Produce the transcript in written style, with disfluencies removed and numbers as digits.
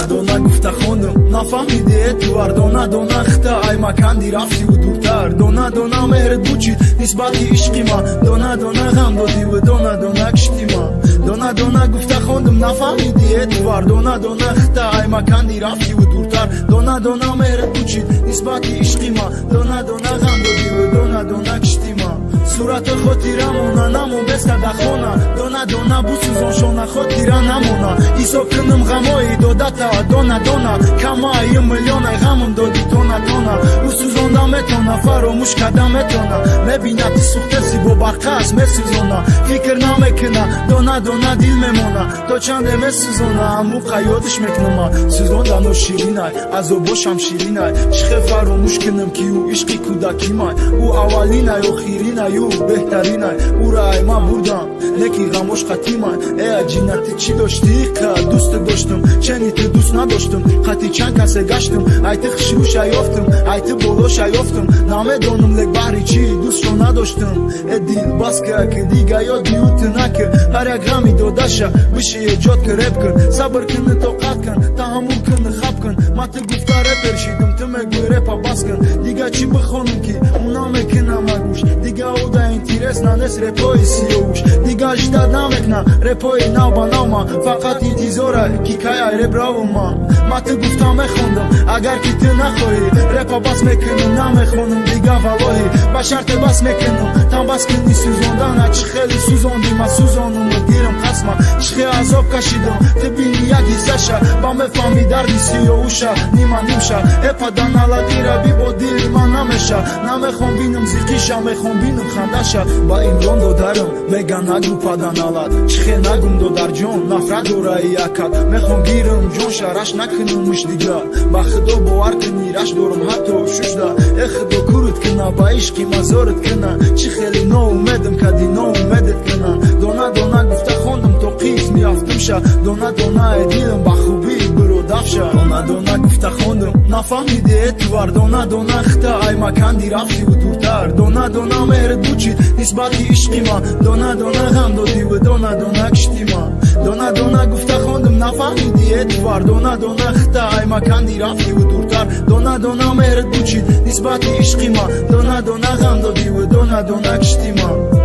دونه گفته خوندم نفهمیدی اعتبار دونه دونه خطا ای مکندی رفتی و دورتر دونه دونه مهرت بوچید نسبتی عشقی ما دونه دونه غم دادی و دونه دونه کشتی ما دونه دونه گفته خوندم نفهمیدی اعتبار دونه دونه خطا ای مکندی رفتی و دورتر دونه دونه مهرت بوچید نسبتی عشقی ما دونه دونه غم دادی و دونه دونه کشتی ما صورت خود تیره مونه نمون بسته دخونه دونه دونه بو سوزان شونه خود تیره نمونه ایسا کنم غمایی دادتا دونه دونه کما یه میلیون غمم دادی تونه تونه او سوزانده میتونه فراموش کرده میتونه میبینه تی سوخته سی با برقص میسوزانه فکر نمیکنه دونه دونه دیل میمونه تا چنده میسوزانه همو قیادش میکنم سوزاندن و شیرینه از او باشم شیرینه چخه فراموش کنم که او عشقی کودکی مای او اولینه و خیرینه یو بهترینه او را ای من بردم نکی غماش قطیمه ای جینتی چی داشتی که دوست داشتم چنی تو دوست نداشتم قطی چند کسه گشتم ای تو خشروش یافتم ای تو بولوش یافتم نمیدونم لک بحری چی دوست رو نداشتم ای دیل بس که دیگه یادی او تنکه هر یک غمی دادشه بشه ایجاد که رپ کن صبر کن طاقت کن تحمل کن خب کن ما تو گفته رپر شیدم تو مگوی رپا بس کن دیگه چی بخونم که اونا میکنم مگوش دیگه او دا اینتیرس ننس رپای سیوش دیگه اجده نمیکنم رپای نو با نو ما فقط انتظاره کی کای رپ راو ما تو گفتم میخوندم اگر که تو نخواهی رپا بس میکنم نمیخونم دیگه والله با شرط بس میکنم تم بس کنی سوزاندن چه خیلی سوزاندی ما سوزانم گیرم قسمم چه عذاب کشیدم تو بینی یکی زشه با مفهمی دردی سیوشه نیما نیمشه اپا دانالا دیره بی با دیل من نمیشه نمیخوام بینم زیقیشه میخوام بینم خندشه با این رون دادرم میگن نگو پادانالات چخه نگم دادر جون نفرت دوره یکت میخوام گیرم جون شرش نکنمش دیگه با خدا باور کنی رش دارم حتی ششده ای خدا کورت کنه با عشقی مزارت کنه چی خیلی نو اومدم کدی نو اومدت کنه دونه دونه گفته خوندم تو قیز میافتم شه دونه دونه دیلم با خوبی برو دفشه دونه دونه گفته خوندم نفهمیدی اعتبار دونه دونه خطا ای مکندی رفتی و دورتر دونه دونه مهرت بوچید نسبتی عشقی ما دونه دونه غم دادی و دونه دونه کشتی ما دونه دونه گفته خوندم نفهمیدی اعتبار دونه دونه خطا ای مکندی رفتی و دورتر دونه دونه مهرت بوچید نسبتی عشقی ما دونه دونه غم دادی و دونه دونه کشتی ما